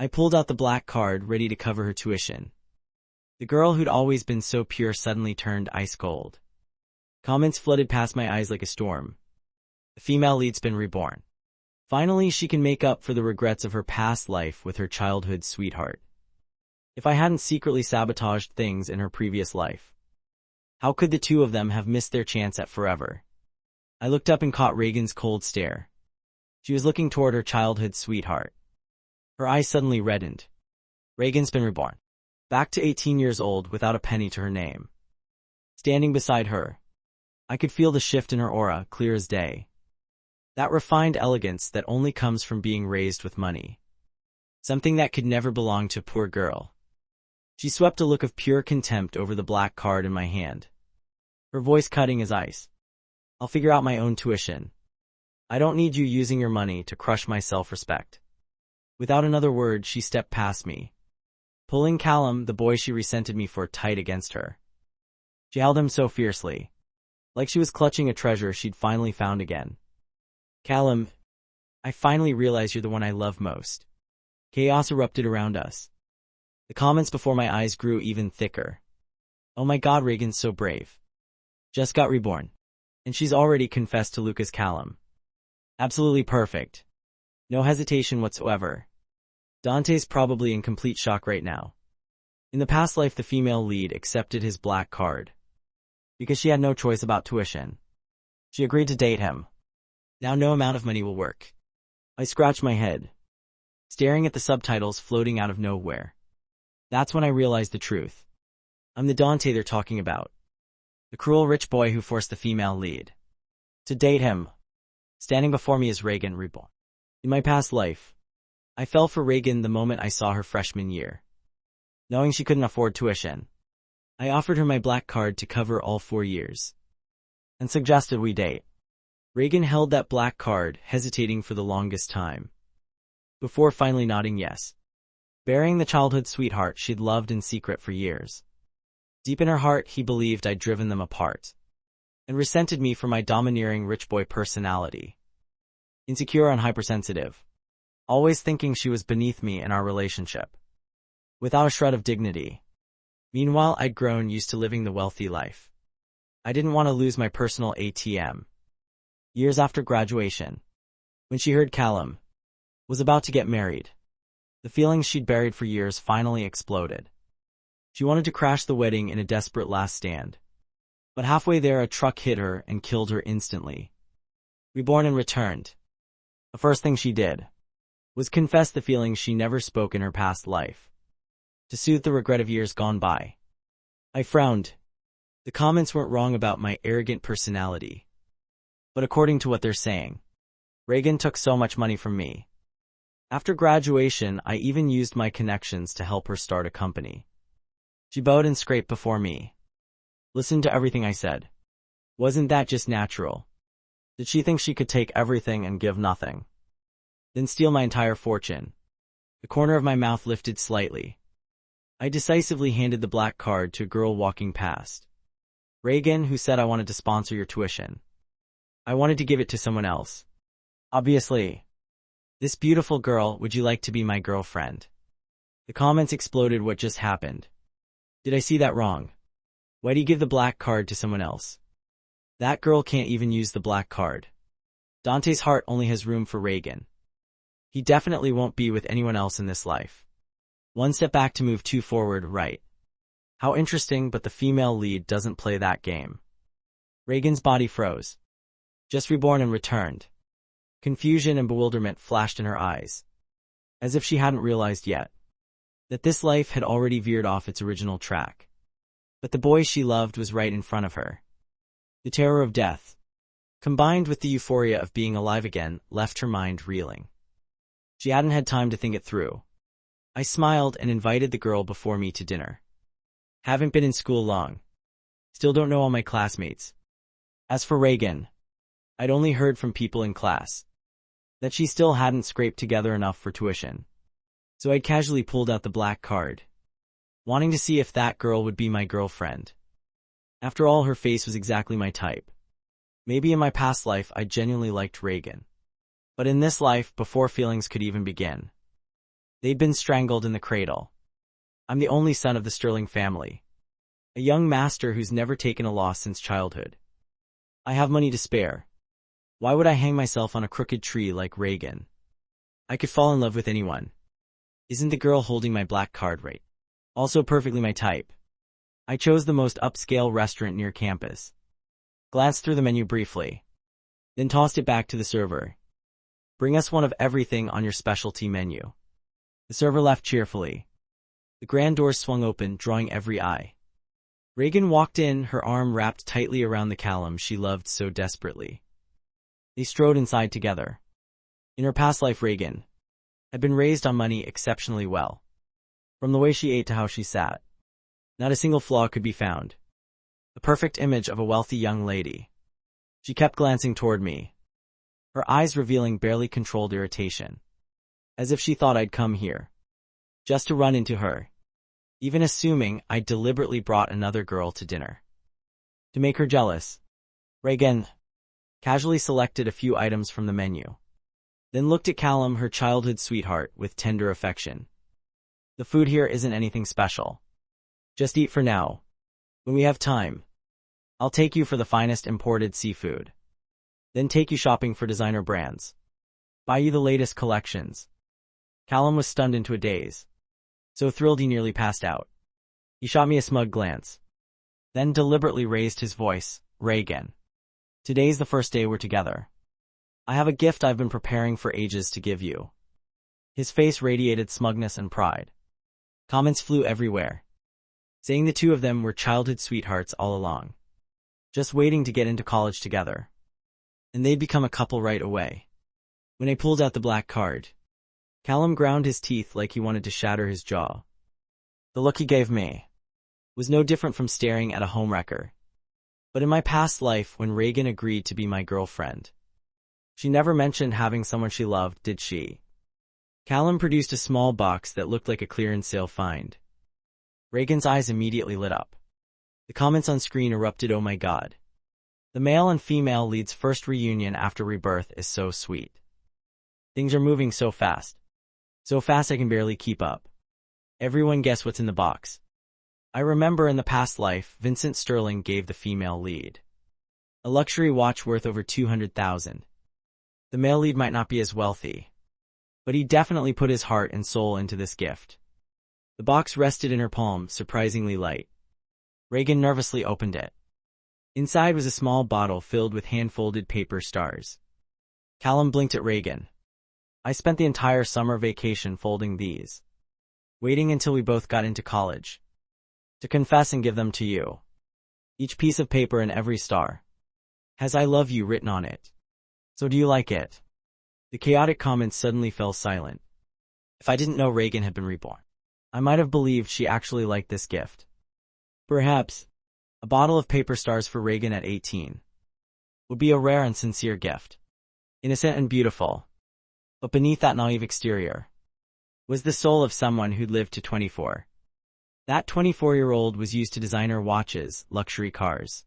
I pulled out the black card, ready to cover her tuition. The girl who'd always been so pure suddenly turned ice cold. Comments flooded past my eyes like a storm. The female lead's been reborn. Finally, she can make up for the regrets of her past life with her childhood sweetheart. If I hadn't secretly sabotaged things in her previous life, how could the two of them have missed their chance at forever? I looked up and caught Reagan's cold stare. She was looking toward her childhood sweetheart. Her eyes suddenly reddened. Reagan's been reborn. Back to 18 years old without a penny to her name. Standing beside her, I could feel the shift in her aura, clear as day. That refined elegance that only comes from being raised with money. Something that could never belong to a poor girl. She swept a look of pure contempt over the black card in my hand. Her voice cutting as ice. I'll figure out my own tuition. I don't need you using your money to crush my self-respect. Without another word, she stepped past me, pulling Callum, the boy she resented me for, tight against her. She held him so fiercely, like she was clutching a treasure she'd finally found again. Callum, I finally realize you're the one I love most. Chaos erupted around us. The comments before my eyes grew even thicker. Oh my god, Reagan's so brave. Just got reborn. And she's already confessed to Lucas Callum. Absolutely perfect. No hesitation whatsoever. Dante's probably in complete shock right now. In the past life, the female lead accepted his black card. Because she had no choice about tuition. She agreed to date him. Now no amount of money will work. I scratched my head, staring at the subtitles floating out of nowhere. That's when I realized the truth. I'm the Dante they're talking about. The cruel rich boy who forced the female lead to date him. Standing before me is Reagan reborn. In my past life, I fell for Reagan the moment I saw her freshman year. Knowing she couldn't afford tuition, I offered her my black card to cover all 4 years, and suggested we date. Reagan held that black card, hesitating for the longest time, before finally nodding yes, burying the childhood sweetheart she'd loved in secret for years. Deep in her heart, he believed I'd driven them apart, and resented me for my domineering rich boy personality. Insecure and hypersensitive, always thinking she was beneath me in our relationship, without a shred of dignity. Meanwhile, I'd grown used to living the wealthy life. I didn't want to lose my personal ATM. Years after graduation, when she heard Callum was about to get married, the feelings she'd buried for years finally exploded. She wanted to crash the wedding in a desperate last stand. But halfway there, a truck hit her and killed her instantly. Reborn and returned. The first thing she did was confess the feelings she never spoke in her past life, to soothe the regret of years gone by. I frowned. The comments weren't wrong about my arrogant personality. But according to what they're saying, Reagan took so much money from me. After graduation, I even used my connections to help her start a company. She bowed and scraped before me. Listened to everything I said. Wasn't that just natural? Did she think she could take everything and give nothing? Then steal my entire fortune? The corner of my mouth lifted slightly. I decisively handed the black card to a girl walking past. Reagan, who said I wanted to sponsor your tuition. I wanted to give it to someone else. Obviously. This beautiful girl, would you like to be my girlfriend? The comments exploded. What just happened? Did I see that wrong? Why do you give the black card to someone else? That girl can't even use the black card. Dante's heart only has room for Reagan. He definitely won't be with anyone else in this life. One step back to move two forward, right? How interesting, but the female lead doesn't play that game. Reagan's body froze. Just reborn and returned. Confusion and bewilderment flashed in her eyes, as if she hadn't realized yet that this life had already veered off its original track. But the boy she loved was right in front of her. The terror of death, combined with the euphoria of being alive again, left her mind reeling. She hadn't had time to think it through. I smiled and invited the girl before me to dinner. Haven't been in school long. Still don't know all my classmates. As for Reagan, I'd only heard from people in class that she still hadn't scraped together enough for tuition. So I'd casually pulled out the black card, wanting to see if that girl would be my girlfriend. After all, her face was exactly my type. Maybe in my past life I genuinely liked Reagan. But in this life, before feelings could even begin, They'd been strangled in the cradle. I'm the only son of the Sterling family. A young master who's never taken a loss since childhood. I have money to spare. Why would I hang myself on a crooked tree like Reagan? I could fall in love with anyone. Isn't the girl holding my black card right? Also perfectly my type. I chose the most upscale restaurant near campus. Glanced through the menu briefly. Then tossed it back to the server. Bring us one of everything on your specialty menu. The server left cheerfully. The grand doors swung open, drawing every eye. Reagan walked in, her arm wrapped tightly around the Callum she loved so desperately. They strode inside together. In her past life, Reagan had been raised on money exceptionally well. From the way she ate to how she sat, not a single flaw could be found. The perfect image of a wealthy young lady. She kept glancing toward me, her eyes revealing barely controlled irritation. As if she thought I'd come here just to run into her, even assuming I deliberately brought another girl to dinner. To make her jealous, Reagan casually selected a few items from the menu, then looked at Callum, her childhood sweetheart, with tender affection. The food here isn't anything special. Just eat for now. When we have time, I'll take you for the finest imported seafood. Then take you shopping for designer brands. Buy you the latest collections. Callum was stunned into a daze. So thrilled he nearly passed out. He shot me a smug glance. Then deliberately raised his voice. Reagan. Today's the first day we're together. I have a gift I've been preparing for ages to give you. His face radiated smugness and pride. Comments flew everywhere, saying the two of them were childhood sweethearts all along, just waiting to get into college together. And they'd become a couple right away. When I pulled out the black card, Callum ground his teeth like he wanted to shatter his jaw. The look he gave me was no different from staring at a homewrecker. But in my past life, when Reagan agreed to be my girlfriend, she never mentioned having someone she loved, did she? Callum produced a small box that looked like a clearance sale find. Reagan's eyes immediately lit up. The comments on screen erupted, "Oh my God. The male and female lead's first reunion after rebirth is so sweet. Things are moving so fast. So fast I can barely keep up. Everyone guess what's in the box." I remember in the past life, Vincent Sterling gave the female lead a luxury watch worth over $200,000. The male lead might not be as wealthy, but he definitely put his heart and soul into this gift. The box rested in her palm, surprisingly light. Reagan nervously opened it. Inside was a small bottle filled with hand-folded paper stars. Callum blinked at Reagan. I spent the entire summer vacation folding these, waiting until we both got into college to confess and give them to you. Each piece of paper and every star has "I love you" written on it. So do you like it? The chaotic comments suddenly fell silent. If I didn't know Reagan had been reborn, I might have believed she actually liked this gift. Perhaps a bottle of paper stars for Reagan at 18 would be a rare and sincere gift. Innocent and beautiful. But beneath that naive exterior was the soul of someone who'd lived to 24. That 24-year-old was used to designer watches, luxury cars,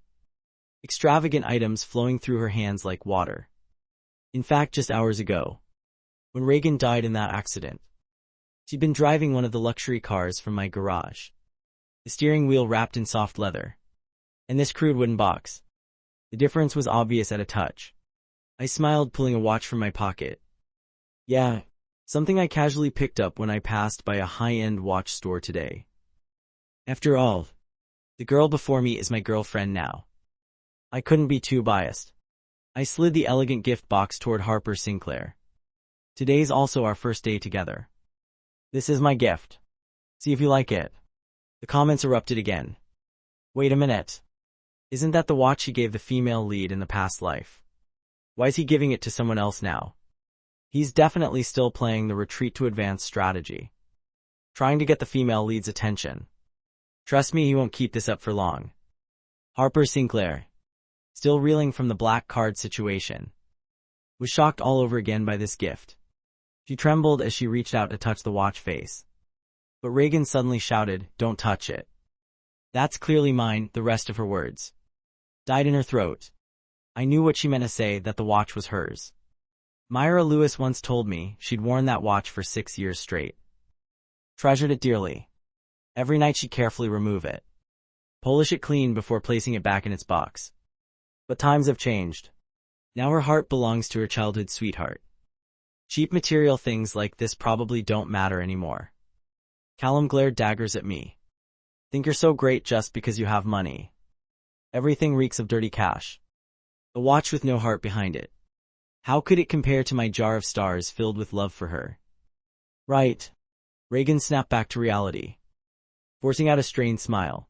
extravagant items flowing through her hands like water. In fact, just hours ago, when Reagan died in that accident, she'd been driving one of the luxury cars from my garage, the steering wheel wrapped in soft leather, and this crude wooden box. The difference was obvious at a touch. I smiled, pulling a watch from my pocket. Yeah, something I casually picked up when I passed by a high-end watch store today. After all, the girl before me is my girlfriend now. I couldn't be too biased. I slid the elegant gift box toward Harper Sinclair. Today's also our first day together. This is my gift. See if you like it. The comments erupted again. Wait a minute. Isn't that the watch he gave the female lead in the past life? Why is he giving it to someone else now? He's definitely still playing the retreat to advance strategy, trying to get the female lead's attention. Trust me, he won't keep this up for long. Harper Sinclair, still reeling from the black card situation, was shocked all over again by this gift. She trembled as she reached out to touch the watch face. But Reagan suddenly shouted, "Don't touch it. That's clearly mine." The rest of her words died in her throat. I knew what she meant to say, that the watch was hers. Myra Lewis once told me she'd worn that watch for 6 years straight. treasured it dearly. Every night she'd carefully remove it, polish it clean before placing it back in its box. But times have changed. Now her heart belongs to her childhood sweetheart. Cheap material things like this probably don't matter anymore. Callum glared daggers at me. Think you're so great just because you have money. Everything reeks of dirty cash. A watch with no heart behind it. How could it compare to my jar of stars filled with love for her? Right. Reagan snapped back to reality, forcing out a strained smile.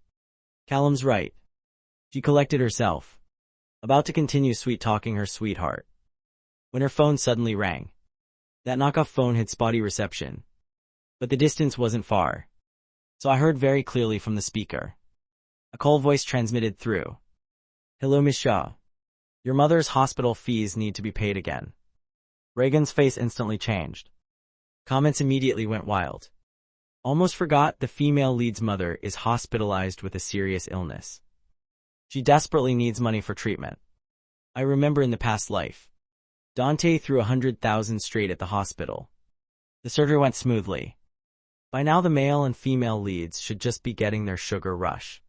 Callum's right. She collected herself, about to continue sweet-talking her sweetheart, when her phone suddenly rang. That knockoff phone had spotty reception, but the distance wasn't far, so I heard very clearly from the speaker. A cold voice transmitted through. Hello, Miss Shaw. Your mother's hospital fees need to be paid again. Reagan's face instantly changed. Comments immediately went wild. Almost forgot the female lead's mother is hospitalized with a serious illness. She desperately needs money for treatment. I remember in the past life, Dante threw 100,000 straight at the hospital. The surgery went smoothly. By now the male and female leads should just be getting their sugar rush.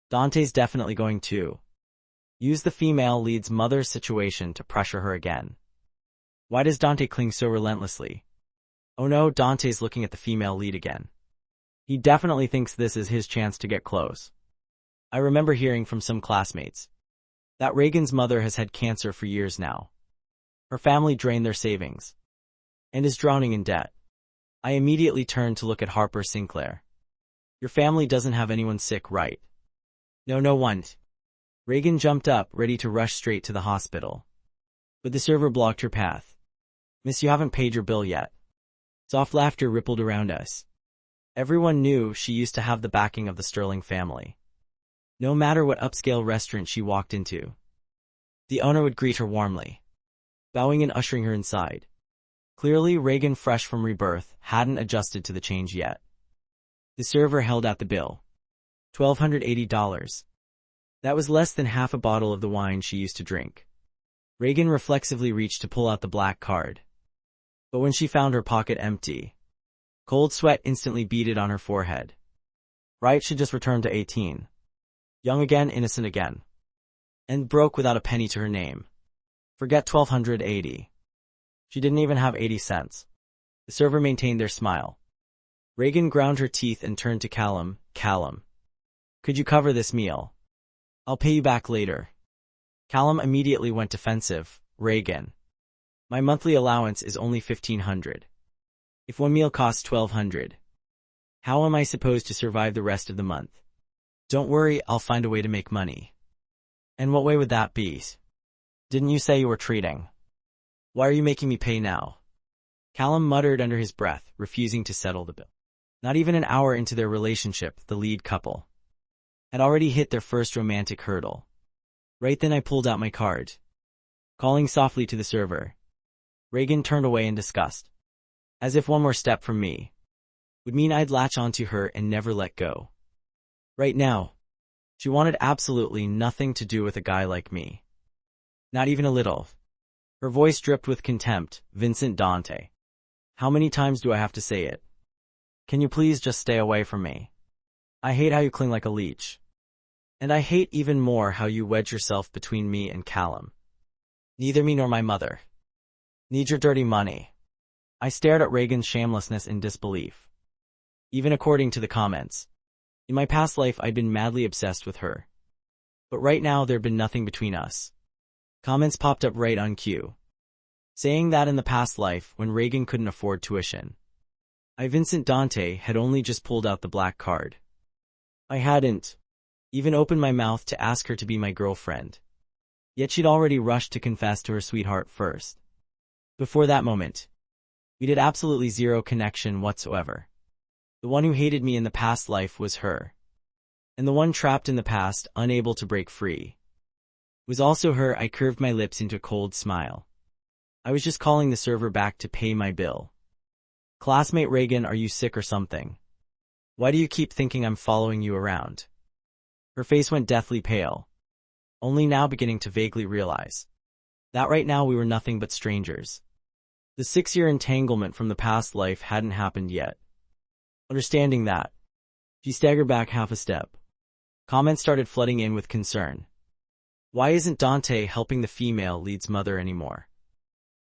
Dante's definitely going to use the female lead's mother's situation to pressure her again. Why does Dante cling so relentlessly? Oh no, Dante's looking at the female lead again. He definitely thinks this is his chance to get close. I remember hearing from some classmates that Reagan's mother has had cancer for years now. Her family drained their savings and is drowning in debt. I immediately turned to look at Harper Sinclair. Your family doesn't have anyone sick, right? No one. Reagan jumped up, ready to rush straight to the hospital. But the server blocked her path. Miss, you haven't paid your bill yet. Soft laughter rippled around us. Everyone knew she used to have the backing of the Sterling family. No matter what upscale restaurant she walked into, the owner would greet her warmly, bowing and ushering her inside. Clearly, Reagan, fresh from rebirth, hadn't adjusted to the change yet. The server held out the bill. $1,280. That was less than half a bottle of the wine she used to drink. Reagan reflexively reached to pull out the black card. But when she found her pocket empty, cold sweat instantly beaded on her forehead. Right, she just returned to 18. Young again, innocent again. And broke without a penny to her name. Forget 1,280. She didn't even have 80 cents. The server maintained their smile. Reagan ground her teeth and turned to Callum. Callum, could you cover this meal? I'll pay you back later. Callum immediately went defensive. Reagan, my monthly allowance is only $1,500. If one meal costs $1,200, how am I supposed to survive the rest of the month? Don't worry, I'll find a way to make money. And what way would that be? Didn't you say you were treating? Why are you making me pay now? Callum muttered under his breath, refusing to settle the bill. Not even an hour into their relationship, the lead couple had already hit their first romantic hurdle. Right then I pulled out my card, calling softly to the server. Reagan turned away in disgust, as if one more step from me would mean I'd latch onto her and never let go. Right now, she wanted absolutely nothing to do with a guy like me. Not even a little. Her voice dripped with contempt. Vincent Dante. How many times do I have to say it? Can you please just stay away from me? I hate how you cling like a leech. And I hate even more how you wedge yourself between me and Callum. Neither me nor my mother need your dirty money. I stared at Reagan's shamelessness in disbelief. Even according to the comments, in my past life I'd been madly obsessed with her. But right now there'd been nothing between us. Comments popped up right on cue, saying that in the past life, when Reagan couldn't afford tuition, Vincent Dante had only just pulled out the black card. I hadn't even opened my mouth to ask her to be my girlfriend. Yet she'd already rushed to confess to her sweetheart first. Before that moment, we'd had absolutely zero connection whatsoever. The one who hated me in the past life was her. And the one trapped in the past, unable to break free, was also her. I curved my lips into a cold smile. I was just calling the server back to pay my bill. Classmate Reagan, are you sick or something? Why do you keep thinking I'm following you around? Her face went deathly pale, only now beginning to vaguely realize that right now we were nothing but strangers. The 6-year entanglement from the past life hadn't happened yet. Understanding that, she staggered back half a step. Comments started flooding in with concern. Why isn't Dante helping the female lead's mother anymore?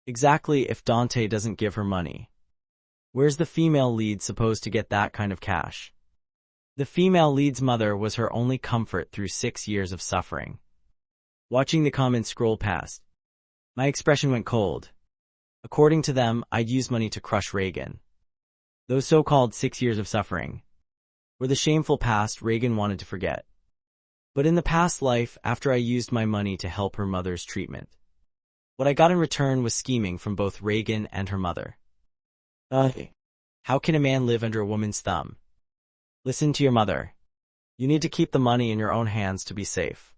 Exactly, if Dante doesn't give her money, where's the female lead supposed to get that kind of cash? The female lead's mother was her only comfort through 6 years of suffering. Watching the comments scroll past, my expression went cold. According to them, I'd used money to crush Reagan. Those so-called 6 years of suffering were the shameful past Reagan wanted to forget. But in the past life, after I used my money to help her mother's treatment, what I got in return was scheming from both Reagan and her mother. How can a man live under a woman's thumb? Listen to your mother. You need to keep the money in your own hands to be safe.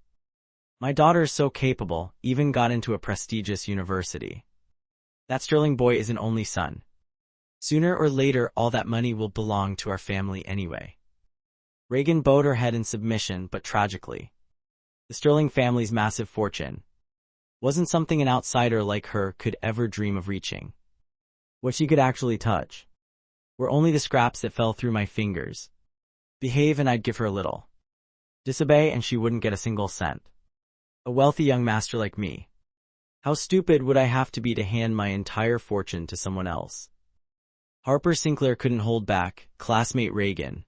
My daughter is so capable, even got into a prestigious university. That Sterling boy is an only son. Sooner or later, all that money will belong to our family anyway. Reagan bowed her head in submission, but tragically, the Sterling family's massive fortune wasn't something an outsider like her could ever dream of reaching. What she could actually touch were only the scraps that fell through my fingers. Behave and I'd give her a little. Disobey and she wouldn't get a single cent. A wealthy young master like me. How stupid would I have to be to hand my entire fortune to someone else? Harper Sinclair couldn't hold back. Classmate Reagan,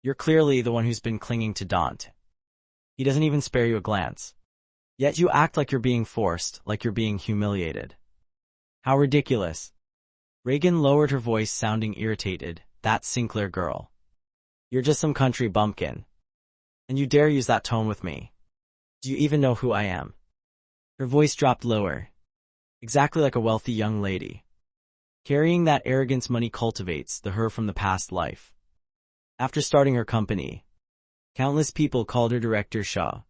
you're clearly the one who's been clinging to Dante. He doesn't even spare you a glance. Yet you act like you're being forced, like you're being humiliated. How ridiculous. Reagan lowered her voice, sounding irritated. That Sinclair girl. You're just some country bumpkin. And you dare use that tone with me. Do you even know who I am? Her voice dropped lower. Exactly like a wealthy young lady. Carrying that arrogance money cultivates, the her from the past life. After starting her company, countless people called her Director Shaw.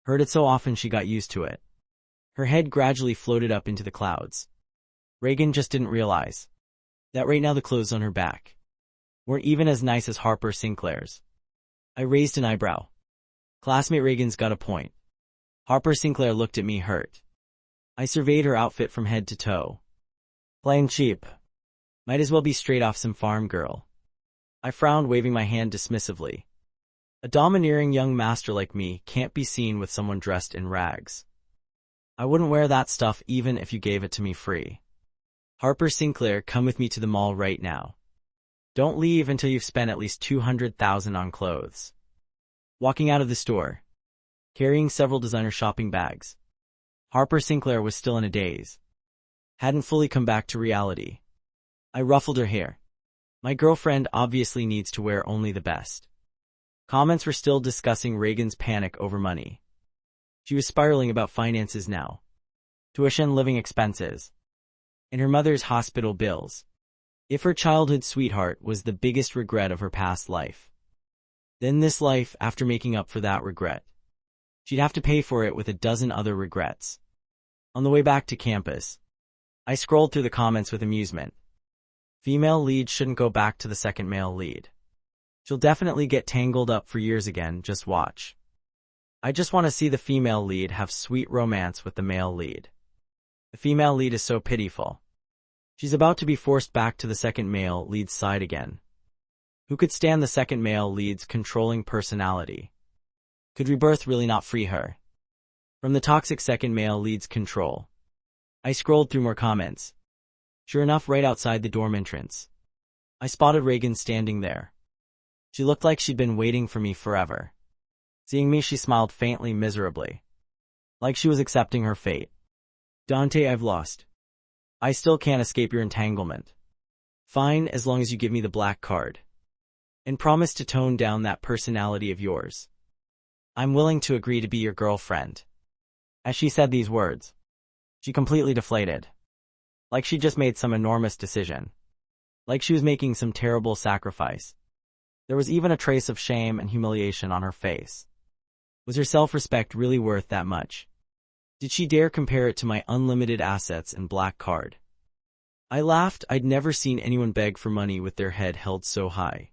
Heard it so often she got used to it. Her head gradually floated up into the clouds. Reagan just didn't realize that right now the clothes on her back weren't even as nice as Harper Sinclair's. I raised an eyebrow. Classmate Reagan's got a point. Harper Sinclair looked at me hurt. I surveyed her outfit from head to toe. Plain cheap. Might as well be straight off some farm girl. I frowned, waving my hand dismissively. A domineering young master like me can't be seen with someone dressed in rags. I wouldn't wear that stuff even if you gave it to me free. Harper Sinclair, come with me to the mall right now. Don't leave until you've spent at least $200,000 on clothes. Walking out of the store, carrying several designer shopping bags, Harper Sinclair was still in a daze. Hadn't fully come back to reality. I ruffled her hair. My girlfriend obviously needs to wear only the best. Comments were still discussing Reagan's panic over money. She was spiraling about finances now. Tuition, living expenses, and her mother's hospital bills. If her childhood sweetheart was the biggest regret of her past life, then this life, after making up for that regret, she'd have to pay for it with a dozen other regrets. On the way back to campus, I scrolled through the comments with amusement. Female lead shouldn't go back to the second male lead. She'll definitely get tangled up for years again, just watch. I just want to see the female lead have sweet romance with the male lead. The female lead is so pitiful. She's about to be forced back to the second male lead's side again. Who could stand the second male lead's controlling personality? Could rebirth really not free her from the toxic second male lead's control? I scrolled through more comments. Sure enough, right outside the dorm entrance, I spotted Reagan standing there. She looked like she'd been waiting for me forever. Seeing me, she smiled faintly, miserably, like she was accepting her fate. Dante, I've lost. I still can't escape your entanglement. Fine, as long as you give me the black card and promise to tone down that personality of yours. I'm willing to agree to be your girlfriend. As she said these words, she completely deflated. Like she just made some enormous decision. Like she was making some terrible sacrifice. There was even a trace of shame and humiliation on her face. Was her self-respect really worth that much? Did she dare compare it to my unlimited assets and black card? I laughed. I'd never seen anyone beg for money with their head held so high.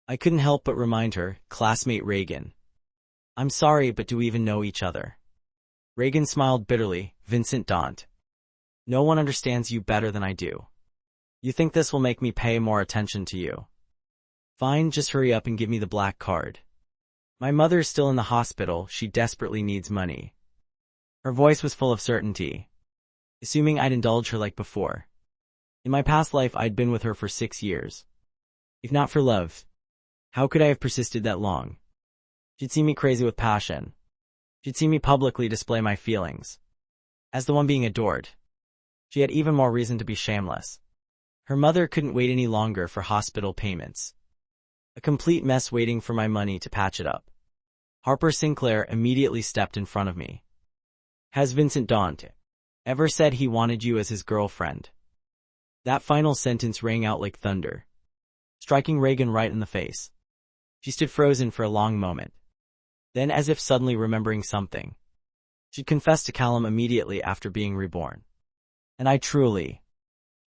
I couldn't help but remind her, classmate Reagan. I'm sorry, but do we even know each other? Reagan smiled bitterly. Vincent Dante. No one understands you better than I do. You think this will make me pay more attention to you? Fine, just hurry up and give me the black card. My mother's still in the hospital, she desperately needs money. Her voice was full of certainty, assuming I'd indulge her like before. In my past life, I'd been with her for 6 years. If not for love, how could I have persisted that long? She'd seen me crazy with passion. She'd seen me publicly display my feelings. As the one being adored, she had even more reason to be shameless. Her mother couldn't wait any longer for hospital payments. A complete mess waiting for my money to patch it up. Harper Sinclair immediately stepped in front of me. Has Vincent Dante ever said he wanted you as his girlfriend? That final sentence rang out like thunder, striking Reagan right in the face. She stood frozen for a long moment. Then, as if suddenly remembering something, she'd confessed to Callum immediately after being reborn. And I truly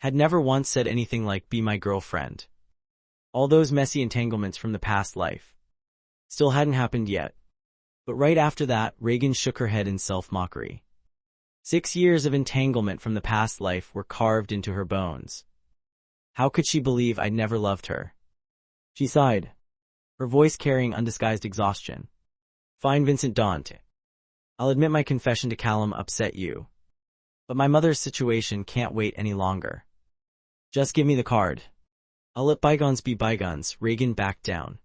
had never once said anything like, be my girlfriend. All those messy entanglements from the past life still hadn't happened yet. But right after that, Reagan shook her head in self-mockery. 6 years of entanglement from the past life were carved into her bones. How could she believe I'd never loved her? She sighed, her voice carrying undisguised exhaustion. Fine, Vincent Dante. I'll admit my confession to Callum upset you. But my mother's situation can't wait any longer. Just give me the card. I'll let bygones be bygones. Reagan backed down.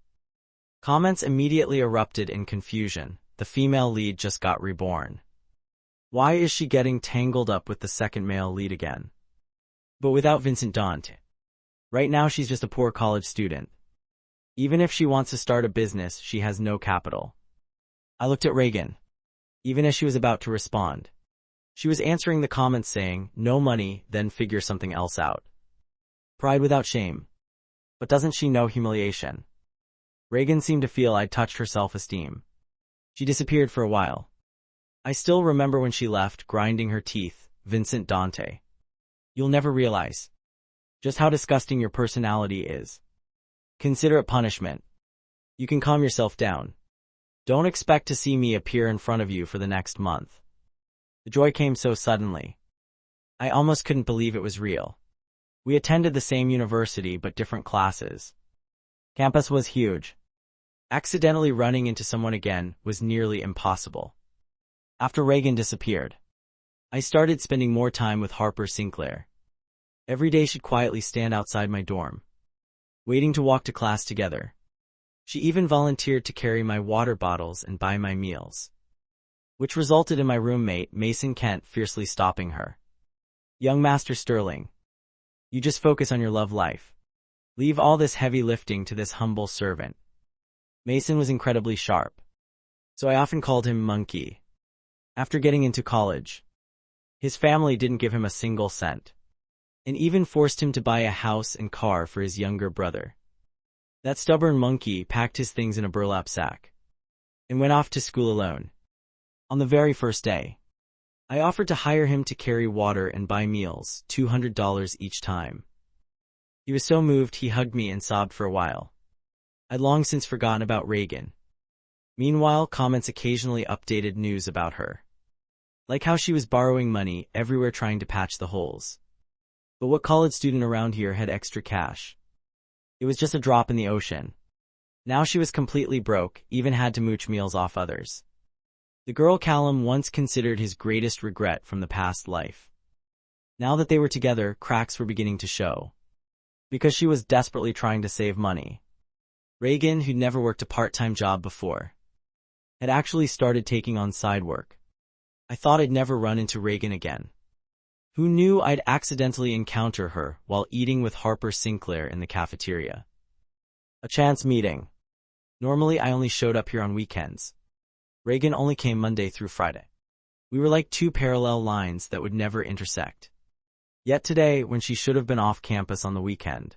Comments immediately erupted in confusion. The female lead just got reborn. Why is she getting tangled up with the second male lead again? But without Vincent Dante. Right now she's just a poor college student. Even if she wants to start a business, she has no capital. I looked at Reagan. Even as she was about to respond, she was answering the comments saying, no money, then figure something else out. Pride without shame. But doesn't she know humiliation? Reagan seemed to feel I'd touched her self-esteem. She disappeared for a while. I still remember when she left, grinding her teeth. Vincent Dante. You'll never realize just how disgusting your personality is. Consider it punishment. You can calm yourself down. Don't expect to see me appear in front of you for the next month. The joy came so suddenly. I almost couldn't believe it was real. We attended the same university but different classes. Campus was huge. Accidentally running into someone again was nearly impossible. After Reagan disappeared, I started spending more time with Harper Sinclair. Every day she'd quietly stand outside my dorm, waiting to walk to class together. She even volunteered to carry my water bottles and buy my meals, which resulted in my roommate, Mason Kent, fiercely stopping her. Young Master Sterling, you just focus on your love life. Leave all this heavy lifting to this humble servant. Mason was incredibly sharp, so I often called him Monkey. After getting into college, his family didn't give him a single cent, and even forced him to buy a house and car for his younger brother. That stubborn monkey packed his things in a burlap sack and went off to school alone. On the very first day, I offered to hire him to carry water and buy meals, $200 each time. He was so moved he hugged me and sobbed for a while. I'd long since forgotten about Reagan. Meanwhile, comments occasionally updated news about her, like how she was borrowing money everywhere trying to patch the holes. But what college student around here had extra cash? It was just a drop in the ocean. Now she was completely broke, even had to mooch meals off others. The girl Callum once considered his greatest regret from the past life. Now that they were together, cracks were beginning to show. Because she was desperately trying to save money. Reagan, who'd never worked a part-time job before, had actually started taking on side work. I thought I'd never run into Reagan again. Who knew I'd accidentally encounter her while eating with Harper Sinclair in the cafeteria? A chance meeting. Normally I only showed up here on weekends. Reagan only came Monday through Friday. We were like two parallel lines that would never intersect. Yet today, when she should have been off campus on the weekend,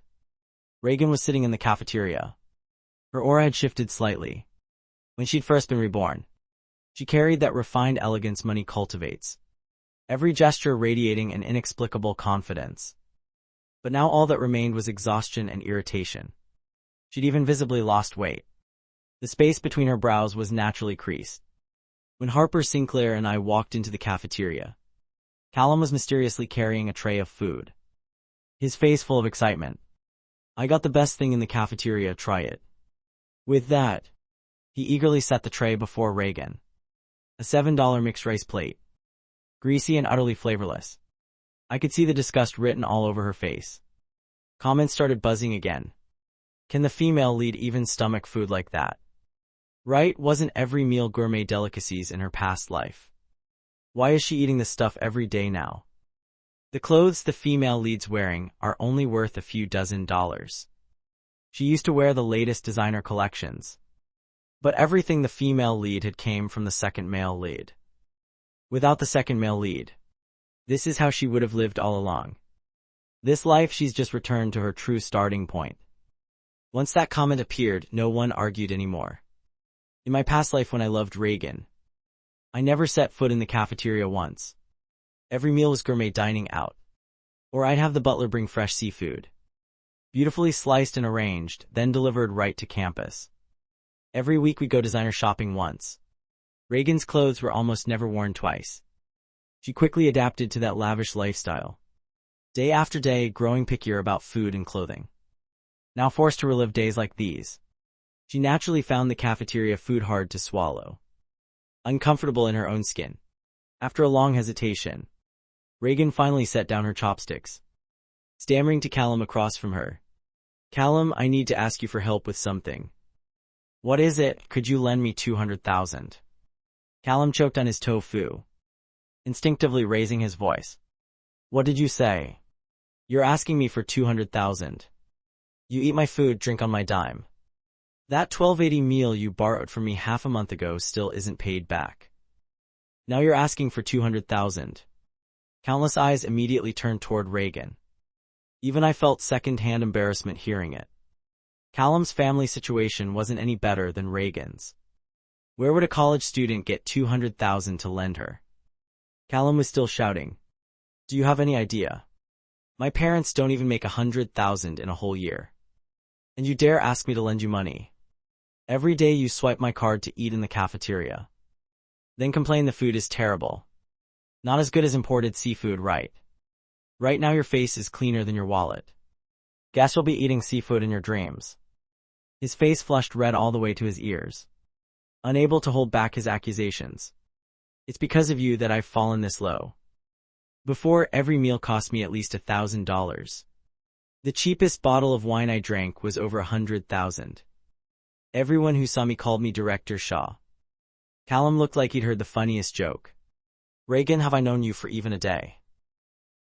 Reagan was sitting in the cafeteria. Her aura had shifted slightly. When she'd first been reborn, she carried that refined elegance money cultivates, every gesture radiating an inexplicable confidence. But now all that remained was exhaustion and irritation. She'd even visibly lost weight. The space between her brows was naturally creased. When Harper Sinclair and I walked into the cafeteria, Callum was mysteriously carrying a tray of food, his face full of excitement. I got the best thing in the cafeteria, try it. With that, he eagerly set the tray before Reagan. A $7 mixed rice plate. Greasy and utterly flavorless. I could see the disgust written all over her face. Comments started buzzing again. Can the female lead even stomach food like that? Right, wasn't every meal gourmet delicacies in her past life? Why is she eating this stuff every day now? The clothes the female lead's wearing are only worth a few dozen dollars. She used to wear the latest designer collections. But everything the female lead had came from the second male lead. Without the second male lead, this is how she would have lived all along. This life she's just returned to her true starting point. Once that comment appeared, no one argued anymore. In my past life when I loved Reagan, I never set foot in the cafeteria once. Every meal was gourmet dining out. Or I'd have the butler bring fresh seafood. Beautifully sliced and arranged, then delivered right to campus. Every week we'd go designer shopping once. Reagan's clothes were almost never worn twice. She quickly adapted to that lavish lifestyle. Day after day, growing pickier about food and clothing. Now forced to relive days like these, she naturally found the cafeteria food hard to swallow. Uncomfortable in her own skin. After a long hesitation, Reagan finally set down her chopsticks, stammering to Callum across from her. Callum, I need to ask you for help with something. What is it? Could you lend me 200,000? Callum choked on his tofu, instinctively raising his voice. What did you say? You're asking me for 200,000. You eat my food, drink on my dime. That $12.80 meal you borrowed from me half a month ago still isn't paid back. Now you're asking for 200,000. Countless eyes immediately turned toward Reagan. Even I felt second-hand embarrassment hearing it. Callum's family situation wasn't any better than Reagan's. Where would a college student get 200,000 to lend her? Callum was still shouting. Do you have any idea? My parents don't even make 100,000 in a whole year. And you dare ask me to lend you money? Every day you swipe my card to eat in the cafeteria. Then complain the food is terrible. Not as good as imported seafood, right? Right now your face is cleaner than your wallet. Guess you'll be eating seafood in your dreams. His face flushed red all the way to his ears. Unable to hold back his accusations. It's because of you that I've fallen this low. Before, every meal cost me at least $1,000. The cheapest bottle of wine I drank was over 100,000. Everyone who saw me called me Director Shaw. Callum looked like he'd heard the funniest joke. Reagan, have I known you for even a day?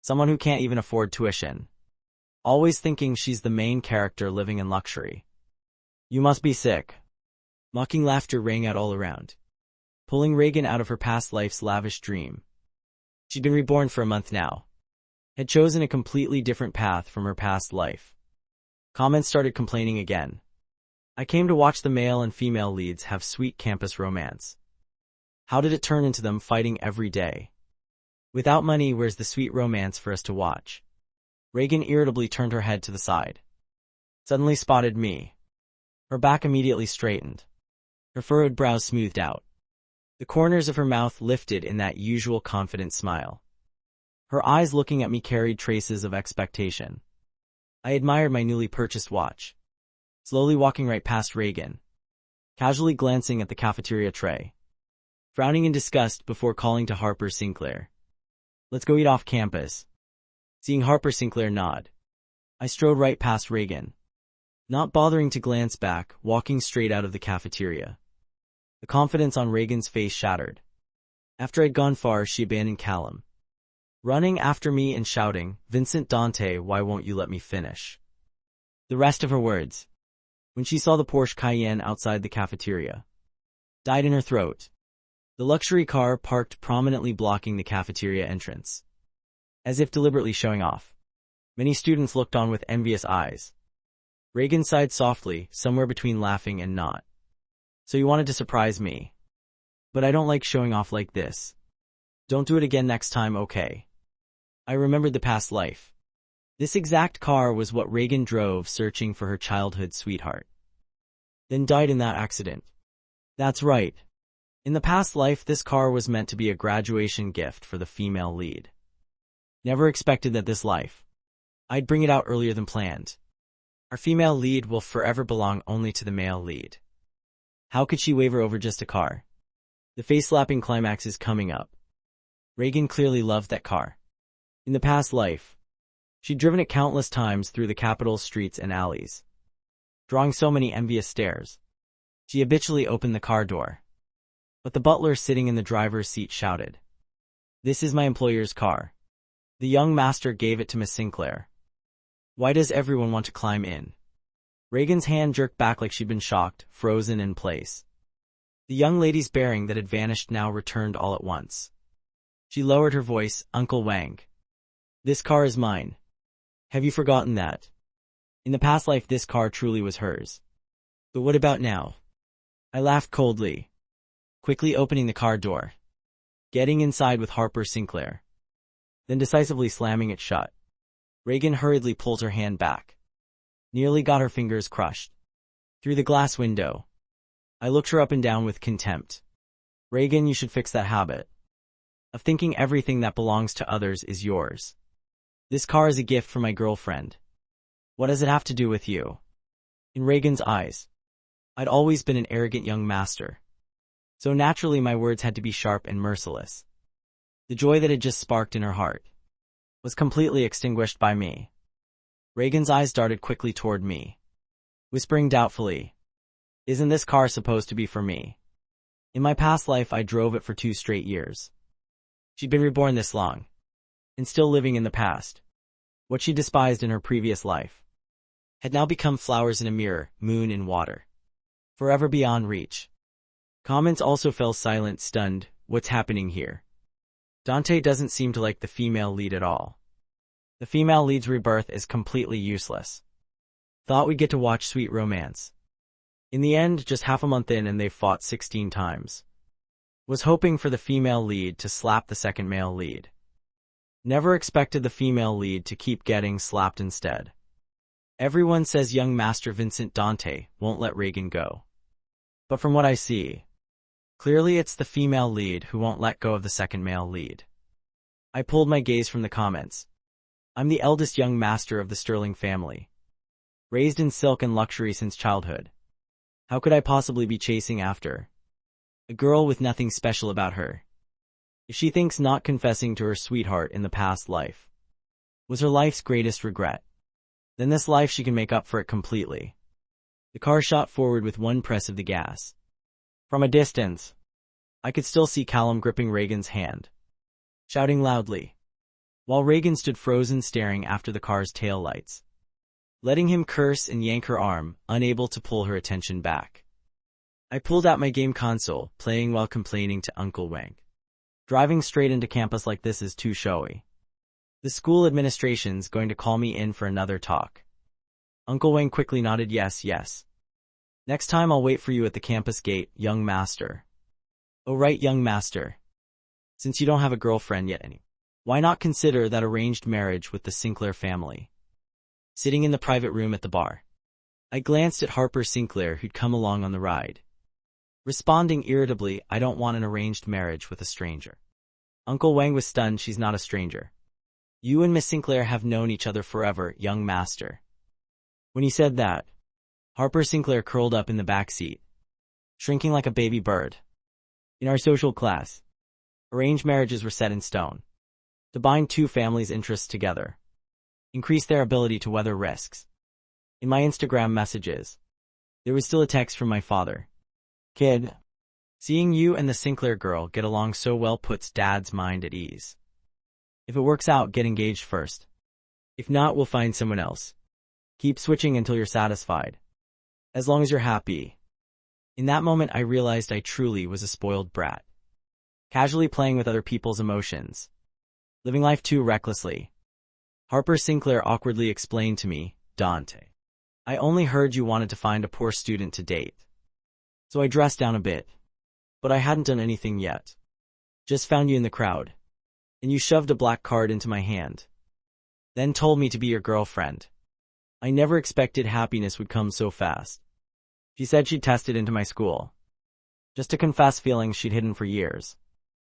Someone who can't even afford tuition. Always thinking she's the main character living in luxury. You must be sick. Mocking laughter rang out all around, pulling Reagan out of her past life's lavish dream. She'd been reborn for a month now. Had chosen a completely different path from her past life. Comments started complaining again. I came to watch the male and female leads have sweet campus romance. How did it turn into them fighting every day? Without money, where's the sweet romance for us to watch? Reagan irritably turned her head to the side. Suddenly spotted me. Her back immediately straightened. Her furrowed brows smoothed out. The corners of her mouth lifted in that usual confident smile. Her eyes looking at me carried traces of expectation. I admired my newly purchased watch. Slowly walking right past Reagan. Casually glancing at the cafeteria tray. Frowning in disgust before calling to Harper Sinclair. Let's go eat off campus. Seeing Harper Sinclair nod, I strode right past Reagan. Not bothering to glance back, walking straight out of the cafeteria. The confidence on Reagan's face shattered. After I'd gone far, she abandoned Callum. Running after me and shouting, Vincent Dante, why won't you let me finish? The rest of her words, when she saw the Porsche Cayenne outside the cafeteria, died in her throat. The luxury car parked prominently blocking the cafeteria entrance. As if deliberately showing off. Many students looked on with envious eyes. Reagan sighed softly, somewhere between laughing and not. So you wanted to surprise me. But I don't like showing off like this. Don't do it again next time, okay? I remembered the past life. This exact car was what Reagan drove searching for her childhood sweetheart. Then died in that accident. That's right. In the past life, this car was meant to be a graduation gift for the female lead. Never expected that this life, I'd bring it out earlier than planned. Our female lead will forever belong only to the male lead. How could she waver over just a car? The face-slapping climax is coming up. Reagan clearly loved that car. In the past life, she'd driven it countless times through the capital's streets and alleys, drawing so many envious stares. She habitually opened the car door. But the butler sitting in the driver's seat shouted, "This is my employer's car." The young master gave it to Miss Sinclair. Why does everyone want to climb in? Reagan's hand jerked back like she'd been shocked, frozen in place. The young lady's bearing that had vanished now returned all at once. She lowered her voice, "Uncle Wang. This car is mine. Have you forgotten that? In the past life this car truly was hers. But what about now?" I laughed coldly, quickly opening the car door, getting inside with Harper Sinclair, then decisively slamming it shut. Reagan hurriedly pulled her hand back, nearly got her fingers crushed. Through the glass window, I looked her up and down with contempt. "Reagan, you should fix that habit of thinking everything that belongs to others is yours. This car is a gift from my girlfriend. What does it have to do with you?" In Reagan's eyes, I'd always been an arrogant young master, so naturally my words had to be sharp and merciless. The joy that had just sparked in her heart was completely extinguished by me. Reagan's eyes darted quickly toward me, whispering doubtfully, "Isn't this car supposed to be for me? In my past life I drove it for 2 straight years." She'd been reborn this long, and still living in the past. What she despised in her previous life had now become flowers in a mirror, moon in water, forever beyond reach. Comments also fell silent, stunned. What's happening here? Dante doesn't seem to like the female lead at all. The female lead's rebirth is completely useless. Thought we'd get to watch sweet romance. In the end, just half a month in and they've fought 16 times. Was hoping for the female lead to slap the second male lead. Never expected the female lead to keep getting slapped instead. Everyone says young Master Vincent Dante won't let Reagan go. But from what I see, clearly it's the female lead who won't let go of the second male lead. I pulled my gaze from the comments. I'm the eldest young master of the Sterling family, raised in silk and luxury since childhood. How could I possibly be chasing after a girl with nothing special about her? If she thinks not confessing to her sweetheart in the past life was her life's greatest regret, then this life she can make up for it completely. The car shot forward with one press of the gas. From a distance, I could still see Callum gripping Reagan's hand, shouting loudly, while Reagan stood frozen staring after the car's taillights, letting him curse and yank her arm, unable to pull her attention back. I pulled out my game console, playing while complaining to Uncle Wang. Driving straight into campus like this is too showy. The school administration's going to call me in for another talk. Uncle Wang quickly nodded yes, yes. Next time I'll wait for you at the campus gate, young master. Oh right, young master. Since you don't have a girlfriend yet why not consider that arranged marriage with the Sinclair family? Sitting in the private room at the bar, I glanced at Harper Sinclair who'd come along on the ride. Responding irritably, I don't want an arranged marriage with a stranger. Uncle Wang was stunned. She's not a stranger. You and Miss Sinclair have known each other forever, young master. When he said that, Harper Sinclair curled up in the back seat, shrinking like a baby bird. In our social class, arranged marriages were set in stone to bind 2 families' interests together, increase their ability to weather risks. In my Instagram messages, there was still a text from my father. Kid, seeing you and the Sinclair girl get along so well puts Dad's mind at ease. If it works out, get engaged first. If not, we'll find someone else. Keep switching until you're satisfied. As long as you're happy. In that moment I realized I truly was a spoiled brat, casually playing with other people's emotions, living life too recklessly. Harper Sinclair awkwardly explained to me, Dante, I only heard you wanted to find a poor student to date. So I dressed down a bit. But I hadn't done anything yet. Just found you in the crowd. And you shoved a black card into my hand. Then told me to be your girlfriend. I never expected happiness would come so fast. She said she'd tested into my school, just to confess feelings she'd hidden for years.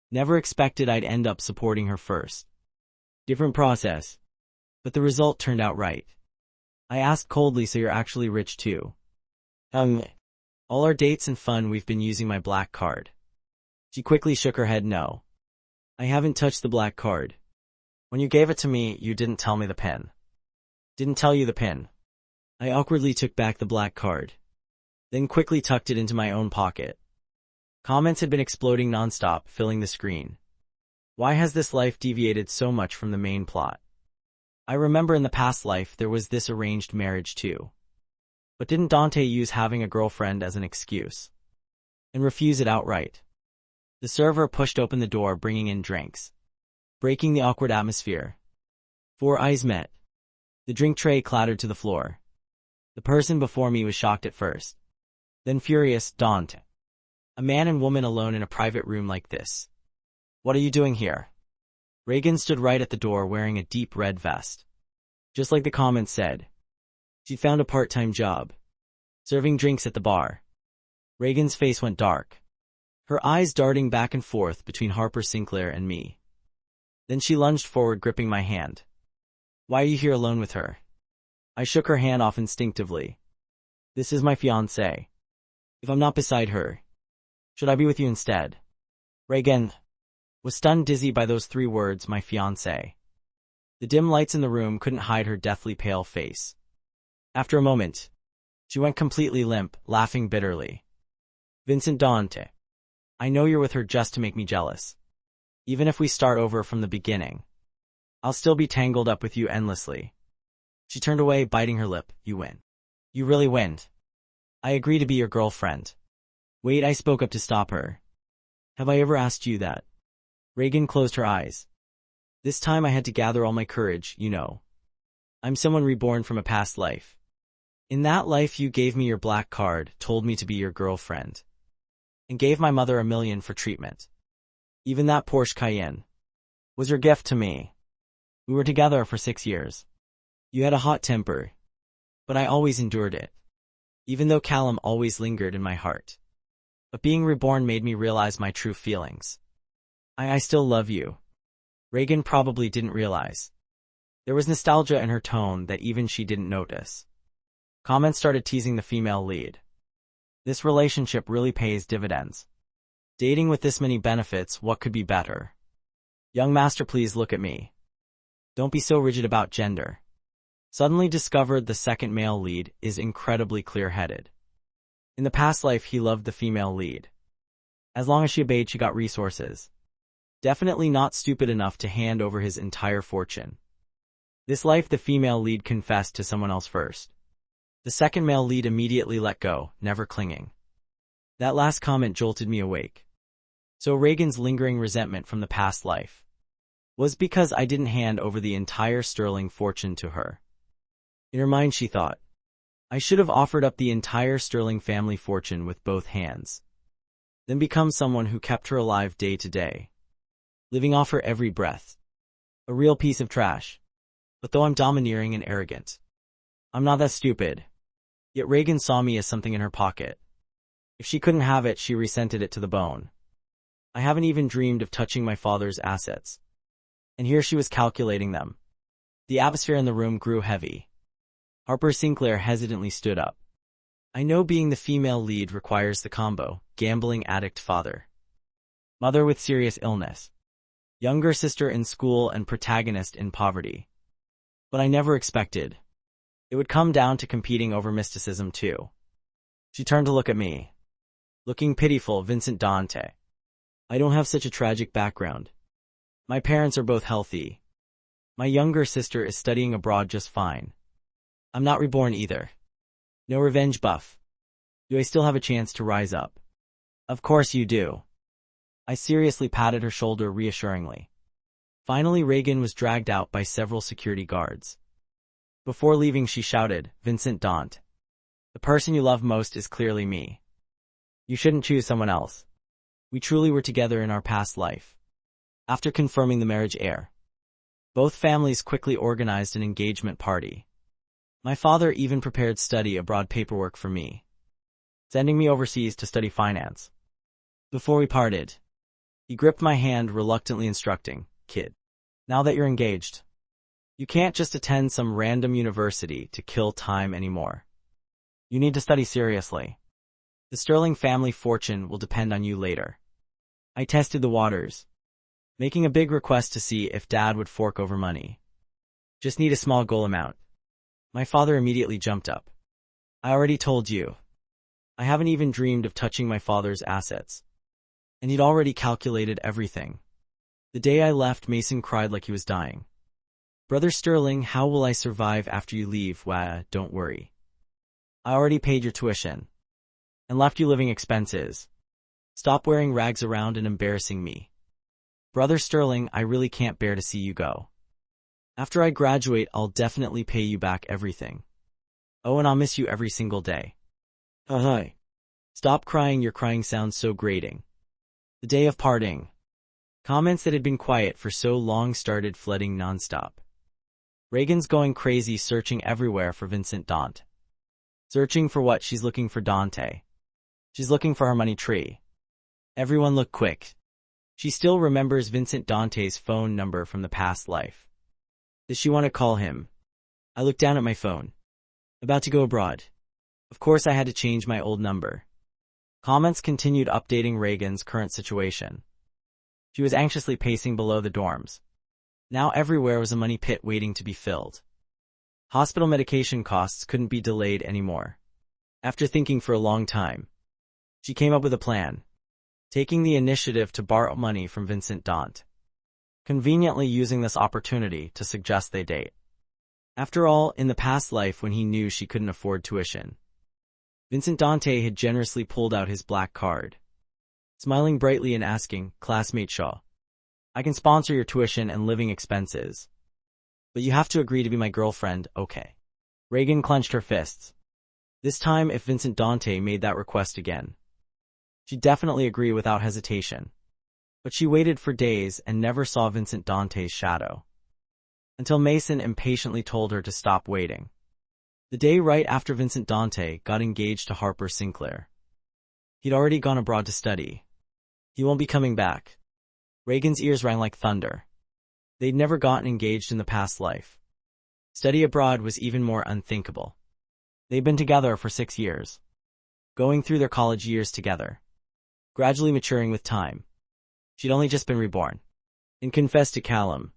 Never expected I'd end up supporting her first. Different process. But the result turned out right. I asked coldly, so you're actually rich too? All our dates and fun we've been using my black card. She quickly shook her head no. I haven't touched the black card. When you gave it to me, you didn't tell me the pin. Didn't tell you the pin. I awkwardly took back the black card. Then quickly tucked it into my own pocket. Comments had been exploding nonstop, filling the screen. Why has this life deviated so much from the main plot? I remember in the past life there was this arranged marriage too. But didn't Dante use having a girlfriend as an excuse? And refuse it outright? The server pushed open the door, bringing in drinks, breaking the awkward atmosphere. 4 eyes met. The drink tray clattered to the floor. The person before me was shocked at first, then furious. Dante. A man and woman alone in a private room like this. What are you doing here? Reagan stood right at the door wearing a deep red vest. Just like the comment said. She found a part-time job, serving drinks at the bar. Reagan's face went dark, her eyes darting back and forth between Harper Sinclair and me. Then she lunged forward, gripping my hand. Why are you here alone with her? I shook her hand off instinctively. This is my fiancée. If I'm not beside her, should I be with you instead? Reagan was stunned, dizzy by those 3 words, my fiancée. The dim lights in the room couldn't hide her deathly pale face. After a moment, she went completely limp, laughing bitterly. Vincent Dante. I know you're with her just to make me jealous. Even if we start over from the beginning, I'll still be tangled up with you endlessly. She turned away, biting her lip. You win. You really win. I agree to be your girlfriend. Wait, I spoke up to stop her. Have I ever asked you that? Reagan closed her eyes. This time I had to gather all my courage, you know. I'm someone reborn from a past life. In that life you gave me your black card, told me to be your girlfriend, and gave my mother $1 million for treatment. Even that Porsche Cayenne was your gift to me. We were together for 6 years. You had a hot temper, but I always endured it, even though Callum always lingered in my heart. But being reborn made me realize my true feelings. I still love you. Reagan probably didn't realize. There was nostalgia in her tone that even she didn't notice. Comments started teasing the female lead. This relationship really pays dividends. Dating with this many benefits, what could be better? Young master, please look at me. Don't be so rigid about gender. Suddenly discovered the second male lead is incredibly clear-headed. In the past life he loved the female lead. As long as she obeyed, she got resources. Definitely not stupid enough to hand over his entire fortune. This life the female lead confessed to someone else first. The second male lead immediately let go, never clinging. That last comment jolted me awake. So Reagan's lingering resentment from the past life was because I didn't hand over the entire sterling fortune to her. In her mind she thought, I should have offered up the entire sterling family fortune with both hands, then become someone who kept her alive day to day, living off her every breath. A real piece of trash. But though I'm domineering and arrogant, I'm not that stupid. Yet Reagan saw me as something in her pocket. If she couldn't have it, she resented it to the bone. I haven't even dreamed of touching my father's assets. And here she was calculating them. The atmosphere in the room grew heavy. Harper Sinclair hesitantly stood up. I know being the female lead requires the combo: gambling addict father, mother with serious illness, younger sister in school, and protagonist in poverty. But I never expected it would come down to competing over mysticism too. She turned to look at me, looking pitiful. Vincent Dante. I don't have such a tragic background. My parents are both healthy. My younger sister is studying abroad just fine. I'm not reborn either. No revenge buff. Do I still have a chance to rise up? Of course you do. I seriously patted her shoulder reassuringly. Finally Reagan was dragged out by several security guards. Before leaving she shouted, Vincent Dante, the person you love most is clearly me. You shouldn't choose someone else. We truly were together in our past life. After confirming the marriage heir, both families quickly organized an engagement party. My father even prepared study abroad paperwork for me, sending me overseas to study finance. Before we parted, he gripped my hand, reluctantly instructing, Kid, now that you're engaged, You can't just attend some random university to kill time anymore. You need to study seriously. The Sterling family fortune will depend on you later. I tested the waters, making a big request to see if Dad would fork over money. Just need a small goal amount. My father immediately jumped up. I already told you. I haven't even dreamed of touching my father's assets. And he'd already calculated everything. The day I left, Mason cried like he was dying. Brother Sterling, how will I survive after you leave? Wah, don't worry. I already paid your tuition. And left you living expenses. Stop wearing rags around and embarrassing me. Brother Sterling, I really can't bear to see you go. After I graduate, I'll definitely pay you back everything. Oh, and I'll miss you every single day. Hi. Stop crying, your crying sounds so grating. The day of parting. Comments that had been quiet for so long started flooding nonstop. Reagan's going crazy, searching everywhere for Vincent Dante. Searching for what? She's looking for Dante. She's looking for her money tree. Everyone look quick. She still remembers Vincent Dante's phone number from the past life. Does she want to call him? I looked down at my phone. About to go abroad. Of course I had to change my old number. Comments continued updating Reagan's current situation. She was anxiously pacing below the dorms. Now everywhere was a money pit waiting to be filled. Hospital medication costs couldn't be delayed anymore. After thinking for a long time, she came up with a plan, taking the initiative to borrow money from Vincent Dante, conveniently using this opportunity to suggest they date. After all, in the past life when he knew she couldn't afford tuition, Vincent Dante had generously pulled out his black card, smiling brightly and asking, "Classmate Shaw, I can sponsor your tuition and living expenses. But you have to agree to be my girlfriend, okay?" Reagan clenched her fists. This time, if Vincent Dante made that request again, she'd definitely agree without hesitation. But she waited for days and never saw Vincent Dante's shadow. Until Mason impatiently told her to stop waiting. The day right after Vincent Dante got engaged to Harper Sinclair. He'd already gone abroad to study. He won't be coming back. Reagan's ears rang like thunder. They'd never gotten engaged in the past life. Study abroad was even more unthinkable. They'd been together for 6 years, going through their college years together, gradually maturing with time. She'd only just been reborn. And confessed to Callum.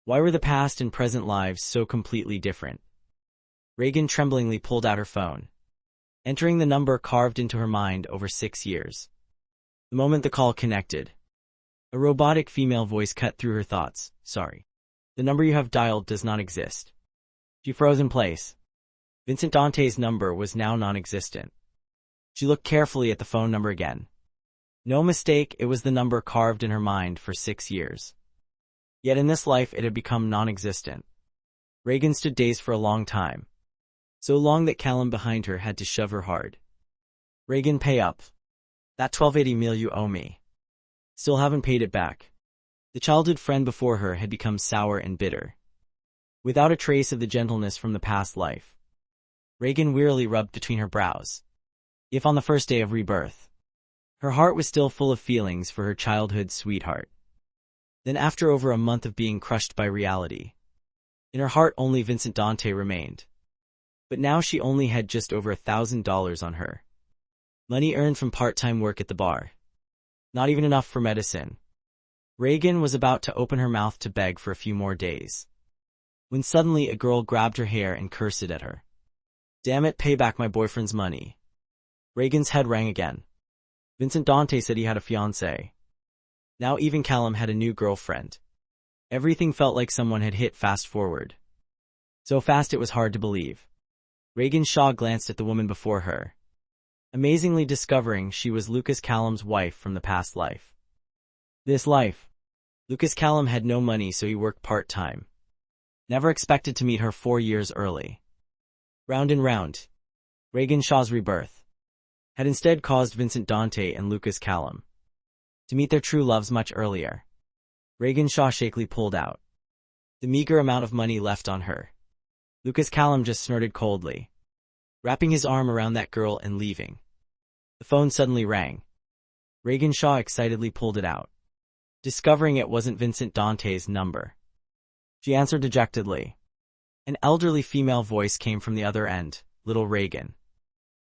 Why were the past and present lives so completely different? Reagan tremblingly pulled out her phone, entering the number carved into her mind over 6 years. The moment the call connected, a robotic female voice cut through her thoughts. "Sorry. The number you have dialed does not exist." She froze in place. Vincent Dante's number was now non-existent. She looked carefully at the phone number again. No mistake, it was the number carved in her mind for 6 years. Yet in this life it had become non-existent. Reagan stood dazed for a long time. So long that Callum behind her had to shove her hard. "Reagan, pay up. That $12.80 mil you owe me. Still haven't paid it back." The childhood friend before her had become sour and bitter, without a trace of the gentleness from the past life. Reagan wearily rubbed between her brows. If on the first day of rebirth, her heart was still full of feelings for her childhood sweetheart, then after over a month of being crushed by reality, in her heart only Vincent Dante remained. But now she only had just over $1,000 on her. Money earned from part-time work at the bar. Not even enough for medicine. Reagan was about to open her mouth to beg for a few more days, when suddenly a girl grabbed her hair and cursed at her. "Damn it, pay back my boyfriend's money." Reagan's head rang again. Vincent Dante said he had a fiancée. Now even Callum had a new girlfriend. Everything felt like someone had hit fast forward. So fast it was hard to believe. Reagan Shaw glanced at the woman before her, amazingly discovering she was Lucas Callum's wife from the past life. This life. Lucas Callum had no money, so he worked part-time. Never expected to meet her 4 years early. Round and round. Reagan Shaw's rebirth had instead caused Vincent Dante and Lucas Callum to meet their true loves much earlier. Reagan Shaw shakily pulled out the meager amount of money left on her. Lucas Callum just snorted coldly, wrapping his arm around that girl and leaving. The phone suddenly rang. Reagan Shaw excitedly pulled it out, discovering it wasn't Vincent Dante's number. she answered dejectedly. An elderly female voice came from the other end. Little Reagan.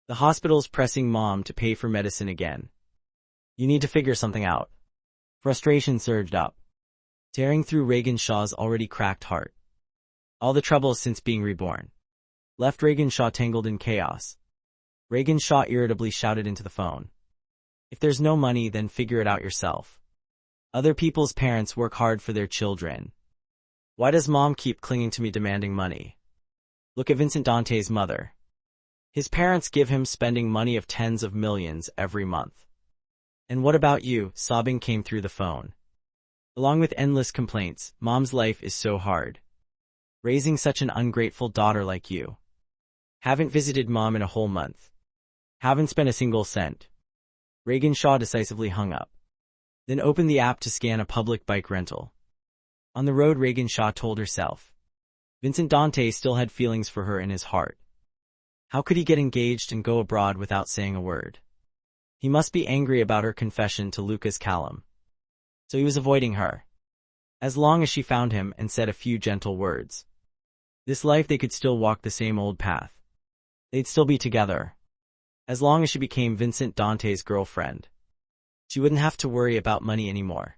The hospital's pressing Mom to pay for medicine again. You need to figure something out. Frustration surged up, tearing through Reagan Shaw's already cracked heart. All the trouble since being reborn left Reagan Shaw tangled in chaos. Reagan Shaw irritably shouted into the phone. If there's no money, then figure it out yourself. Other people's parents work hard for their children. Why does Mom keep clinging to me demanding money? Look at Vincent Dante's mother. His parents give him spending money of tens of millions every month. And what about you? Sobbing came through the phone. Along with endless complaints, Mom's life is so hard. Raising such an ungrateful daughter like you. Haven't visited Mom in a whole month. Haven't spent a single cent. Reagan Shaw decisively hung up. Then opened the app to scan a public bike rental. On the road, Reagan Shaw told herself. Vincent Dante still had feelings for her in his heart. How could he get engaged and go abroad without saying a word? He must be angry about her confession to Lucas Callum. So he was avoiding her. As long as she found him and said a few gentle words. This life they could still walk the same old path. They'd still be together. As long as she became Vincent Dante's girlfriend. She wouldn't have to worry about money anymore.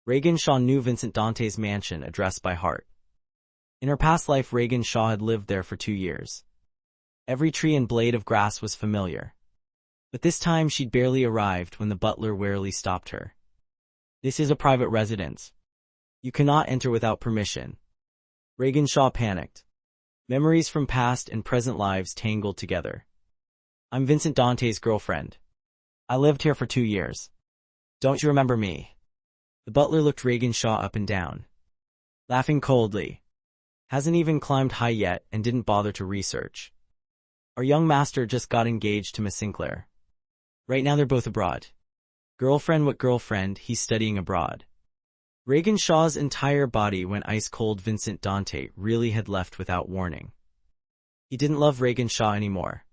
Reagan Shaw knew Vincent Dante's mansion address by heart. In her past life, Reagan Shaw had lived there for 2 years. Every tree and blade of grass was familiar. But this time she'd barely arrived when the butler warily stopped her. This is a private residence. You cannot enter without permission. Reagan Shaw panicked. Memories from past and present lives tangled together. I'm Vincent Dante's girlfriend. I lived here for 2 years. Don't you remember me? The butler looked Reagan Shaw up and down, laughing coldly. Hasn't even climbed high yet and didn't bother to research. Our young master just got engaged to Miss Sinclair. Right now they're both abroad. Girlfriend, what girlfriend? He's studying abroad. Reagan Shaw's entire body went ice-cold. Vincent Dante really had left without warning. He didn't love Reagan Shaw anymore.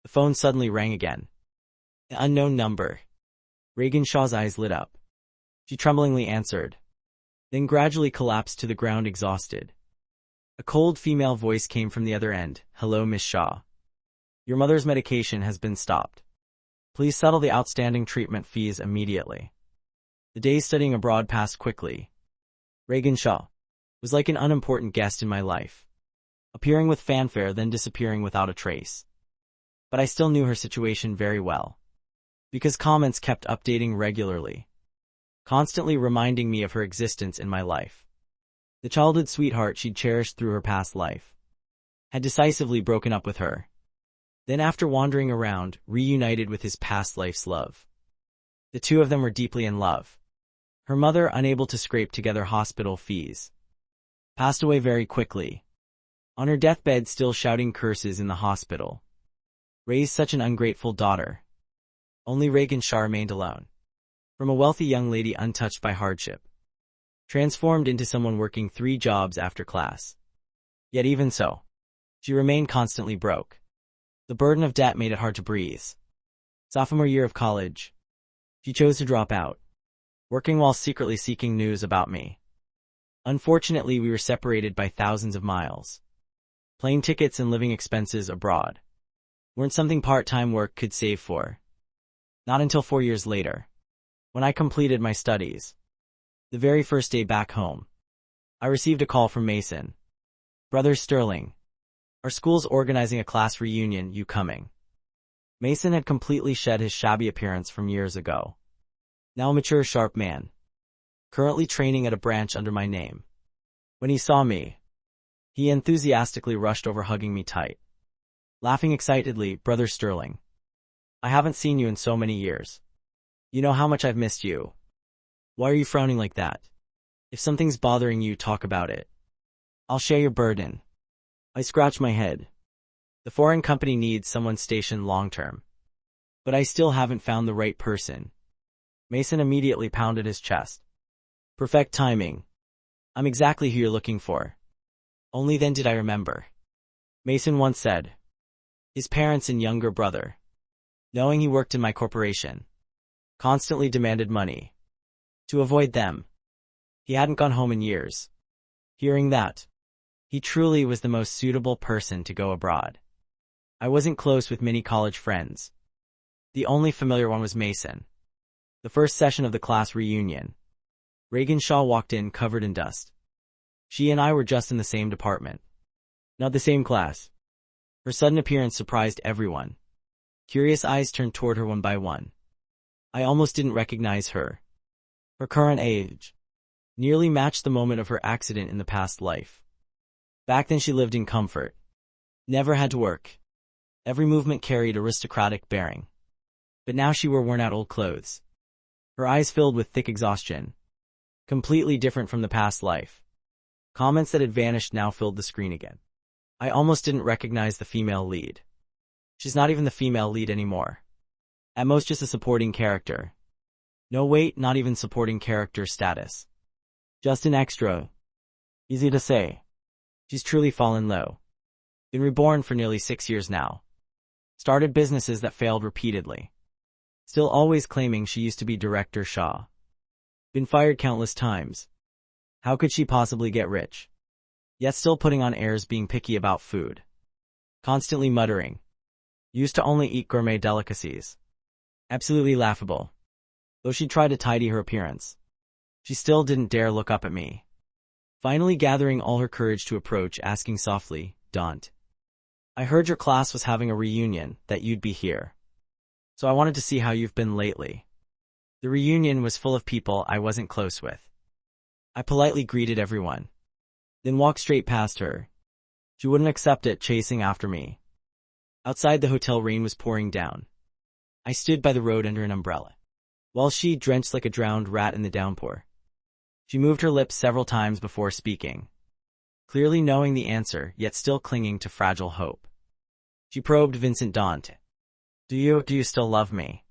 The phone suddenly rang again. An unknown number. Reagan Shaw's eyes lit up. She tremblingly answered, then gradually collapsed to the ground exhausted. A cold female voice came from the other end. Hello, Miss Shaw. Your mother's medication has been stopped. Please settle the outstanding treatment fees immediately. The days studying abroad passed quickly. Reagan Shaw was like an unimportant guest in my life, appearing with fanfare then disappearing without a trace. But I still knew her situation very well, because comments kept updating regularly, constantly reminding me of her existence in my life. The childhood sweetheart she'd cherished through her past life had decisively broken up with her. Then after wandering around, reunited with his past life's love. The two of them were deeply in love. Her mother, unable to scrape together hospital fees, passed away very quickly. On her deathbed, still shouting curses in the hospital. Raised such an ungrateful daughter. Only Reagan Shaw remained alone. From a wealthy young lady untouched by hardship, transformed into someone working 3 jobs after class. Yet even so, she remained constantly broke. The burden of debt made it hard to breathe. Sophomore year of college, she chose to drop out, working while secretly seeking news about me. Unfortunately, we were separated by thousands of miles. Plane tickets and living expenses abroad weren't something part-time work could save for. Not until 4 years later, when I completed my studies. The very first day back home, I received a call from Mason. Brother Sterling. Our school's organizing a class reunion, you coming? Mason had completely shed his shabby appearance from years ago. Now a mature, sharp man, currently training at a branch under my name. When he saw me, he enthusiastically rushed over, hugging me tight. Laughing excitedly, Brother Sterling. I haven't seen you in so many years. You know how much I've missed you. Why are you frowning like that? If something's bothering you, talk about it. I'll share your burden. I scratched my head. The foreign company needs someone stationed long-term. But I still haven't found the right person. Mason immediately pounded his chest. Perfect timing. I'm exactly who you're looking for. Only then did I remember. Mason once said. His parents and younger brother, knowing he worked in my corporation, constantly demanded money. To avoid them, he hadn't gone home in years. Hearing that, he truly was the most suitable person to go abroad. I wasn't close with many college friends. The only familiar one was Mason. The first session of the class reunion. Reagan Shaw walked in covered in dust. She and I were just in the same department. Not the same class. Her sudden appearance surprised everyone. Curious eyes turned toward her one by one. I almost didn't recognize her. Her current age nearly matched the moment of her accident in the past life. Back then she lived in comfort. Never had to work. Every movement carried aristocratic bearing. But now she wore worn-out old clothes. Her eyes filled with thick exhaustion. Completely different from the past life. Comments that had vanished now filled the screen again. I almost didn't recognize the female lead. She's not even the female lead anymore. At most just a supporting character. No wait, not even supporting character status. Just an extra. Easy to say. She's truly fallen low. Been reborn for nearly 6 years now. Started businesses that failed repeatedly. Still always claiming she used to be Director Shaw. Been fired countless times. How could she possibly get rich? Yet still putting on airs being picky about food. Constantly muttering. Used to only eat gourmet delicacies. Absolutely laughable. Though she tried to tidy her appearance, she still didn't dare look up at me. Finally gathering all her courage to approach, asking softly, "Don't. I heard your class was having a reunion, that you'd be here. So I wanted to see how you've been lately." The reunion was full of people I wasn't close with. I politely greeted everyone, then walked straight past her. She wouldn't accept it, chasing after me. Outside the hotel, rain was pouring down. I stood by the road under an umbrella, while she, drenched like a drowned rat in the downpour. She moved her lips several times before speaking, clearly knowing the answer, yet still clinging to fragile hope. She probed Vincent Dante. Do you still love me?"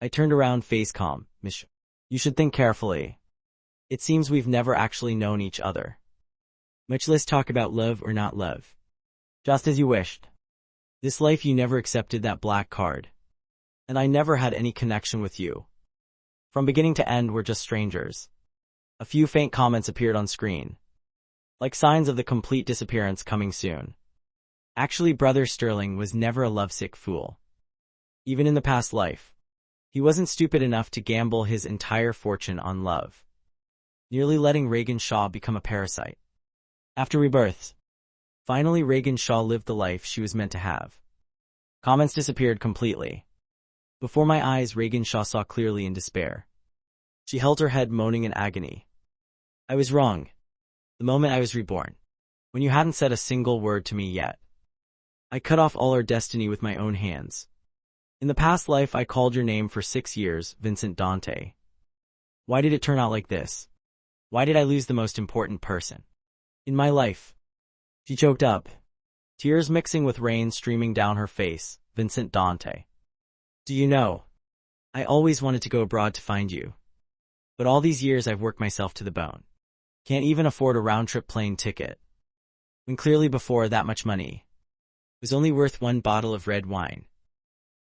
I turned around, face calm. "Miss, you should think carefully. It seems we've never actually known each other. Much less talk about love or not love. Just as you wished. This life you never accepted that black card. And I never had any connection with you. From beginning to end, we're just strangers." A few faint comments appeared on screen, like signs of the complete disappearance coming soon. Actually, Brother Sterling was never a lovesick fool. Even in the past life, he wasn't stupid enough to gamble his entire fortune on love, nearly letting Reagan Shaw become a parasite. After rebirths, finally Reagan Shaw lived the life she was meant to have. Comments disappeared completely. Before my eyes, Reagan Shaw saw clearly in despair. She held her head, moaning in agony. I was wrong. The moment I was reborn, when you hadn't said a single word to me yet. I cut off all our destiny with my own hands. In the past life, I called your name for 6 years, Vincent Dante. Why did it turn out like this? Why did I lose the most important person in my life? She choked up, tears mixing with rain streaming down her face. Vincent Dante. Do you know, I always wanted to go abroad to find you. But all these years I've worked myself to the bone. Can't even afford a round-trip plane ticket. When clearly before, that much money was only worth 1 bottle of red wine.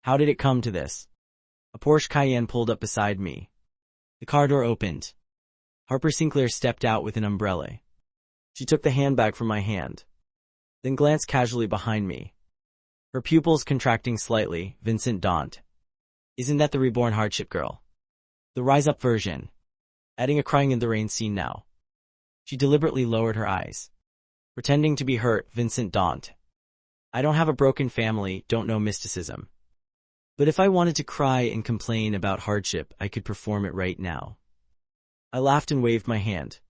How did it come to this? A Porsche Cayenne pulled up beside me. The car door opened. Harper Sinclair stepped out with an umbrella. She took the handbag from my hand, then glanced casually behind me. Her pupils contracting slightly. Vincent Dante. Isn't that the reborn hardship girl? The rise-up version. Adding a crying in the rain scene now. She deliberately lowered her eyes, pretending to be hurt. Vincent Dante. I don't have a broken family, don't know mysticism. But if I wanted to cry and complain about hardship, I could perform it right now. I laughed and waved my hand.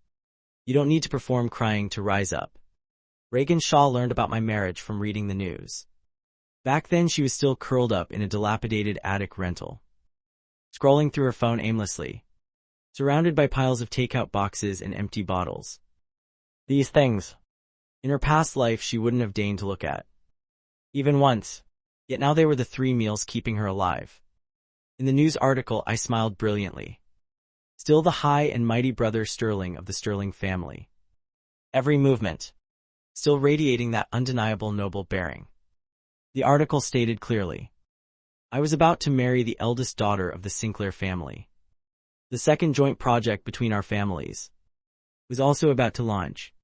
You don't need to perform crying to rise up. Reagan Shaw learned about my marriage from reading the news. Back then she was still curled up in a dilapidated attic rental, scrolling through her phone aimlessly, surrounded by piles of takeout boxes and empty bottles. These things, in her past life, she wouldn't have deigned to look at. Even once. Yet now they were the 3 meals keeping her alive. In the news article, I smiled brilliantly. Still the high and mighty Brother Sterling of the Sterling family. Every movement, still radiating that undeniable noble bearing. The article stated clearly, I was about to marry the eldest daughter of the Sinclair family. The second joint project between our families was also about to launch.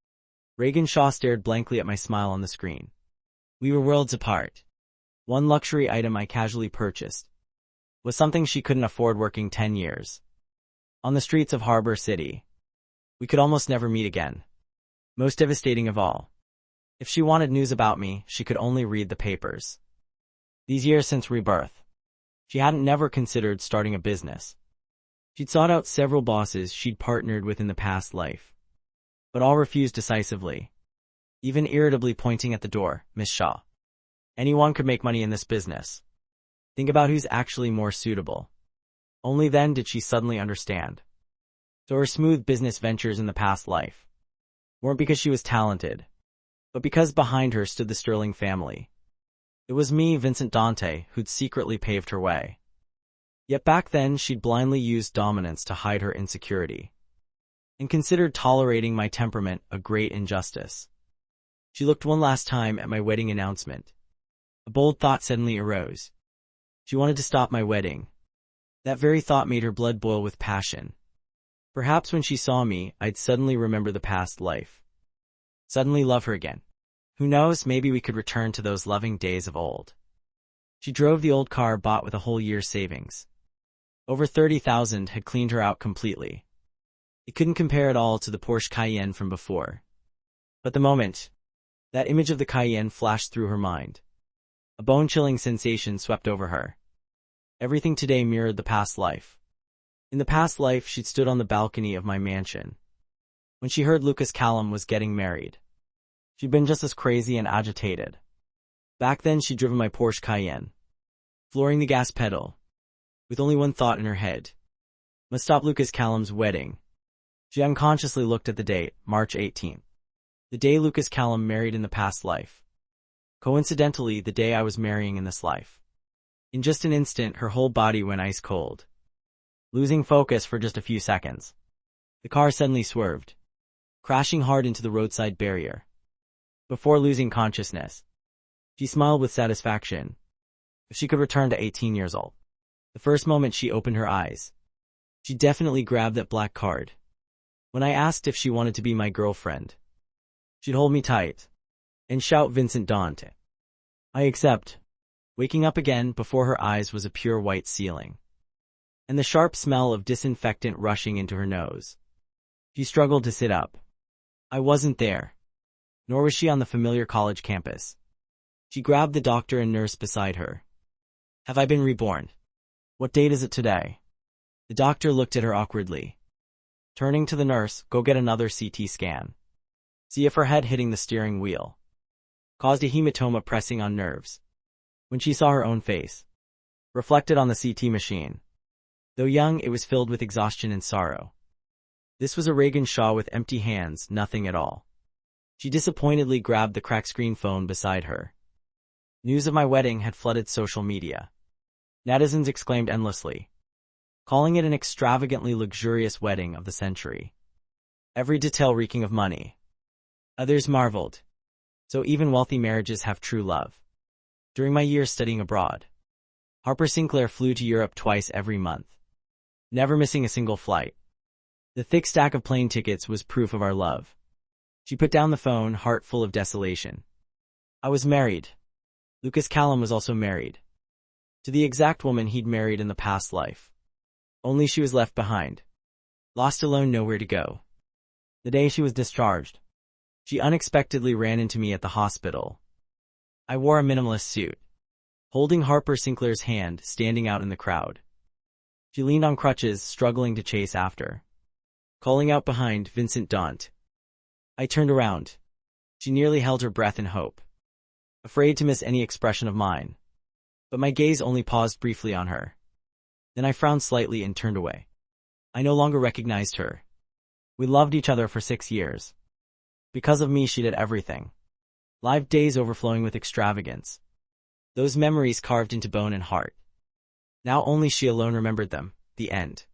Reagan Shaw stared blankly at my smile on the screen. We were worlds apart. One luxury item I casually purchased was something she couldn't afford working 10 years. On the streets of Harbor City, we could almost never meet again. Most devastating of all, if she wanted news about me, she could only read the papers. These years since rebirth, she hadn't never considered starting a business. She'd sought out several bosses she'd partnered with in the past life, but all refused decisively, even irritably pointing at the door. Miss Shaw, anyone could make money in this business. Think about who's actually more suitable. Only then did she suddenly understand. So her smooth business ventures in the past life weren't because she was talented, but because behind her stood the Sterling family. It was me, Vincent Dante, who'd secretly paved her way. Yet back then she'd blindly used dominance to hide her insecurity, and considered tolerating my temperament a great injustice. She looked one last time at my wedding announcement. A bold thought suddenly arose. She wanted to stop my wedding. That very thought made her blood boil with passion. Perhaps when she saw me, I'd suddenly remember the past life. Suddenly love her again. Who knows, maybe we could return to those loving days of old. She drove the old car bought with a whole year's savings. Over 30,000 had cleaned her out completely. It couldn't compare at all to the Porsche Cayenne from before. But the moment that image of the Cayenne flashed through her mind, a bone-chilling sensation swept over her. Everything today mirrored the past life. In the past life, she'd stood on the balcony of my mansion when she heard Lucas Callum was getting married. She'd been just as crazy and agitated. Back then, she'd driven my Porsche Cayenne, flooring the gas pedal, with only one thought in her head: must stop Lucas Callum's wedding. She unconsciously looked at the date, March 18th, the day Lucas Callum married in the past life. Coincidentally, the day I was marrying in this life. In just an instant, her whole body went ice cold. Losing focus for just a few seconds, the car suddenly swerved, crashing hard into the roadside barrier. Before losing consciousness, she smiled with satisfaction. If she could return to 18 years old. The first moment she opened her eyes, she definitely grabbed that black card. When I asked if she wanted to be my girlfriend, she'd hold me tight and shout, "Vincent Dante, I accept." Waking up again, before her eyes was a pure white ceiling, and the sharp smell of disinfectant rushing into her nose. She struggled to sit up. I wasn't there, nor was she on the familiar college campus. She grabbed the doctor and nurse beside her. Have I been reborn? What date is it today? The doctor looked at her awkwardly. Turning to the nurse, go get another CT scan. See if her head hitting the steering wheel caused a hematoma pressing on nerves. When she saw her own face, reflected on the CT machine, though young, it was filled with exhaustion and sorrow. This was a Reagan Shaw with empty hands, nothing at all. She disappointedly grabbed the cracked screen phone beside her. News of my wedding had flooded social media. Netizens exclaimed endlessly, calling it an extravagantly luxurious wedding of the century. Every detail reeking of money. Others marveled. So even wealthy marriages have true love. During my years studying abroad, Harper Sinclair flew to Europe twice every month, never missing a single flight. The thick stack of plane tickets was proof of our love. She put down the phone, heart full of desolation. I was married. Lucas Callum was also married. To the exact woman he'd married in the past life. Only she was left behind. Lost alone, nowhere to go. The day she was discharged, she unexpectedly ran into me at the hospital. I wore a minimalist suit, holding Harper Sinclair's hand, standing out in the crowd. She leaned on crutches, struggling to chase after, calling out behind, "Vincent Dante." I turned around. She nearly held her breath in hope, afraid to miss any expression of mine. But my gaze only paused briefly on her. Then I frowned slightly and turned away. I no longer recognized her. We loved each other for 6 years. Because of me, she did everything. Live days overflowing with extravagance. Those memories carved into bone and heart. Now only she alone remembered them. The end.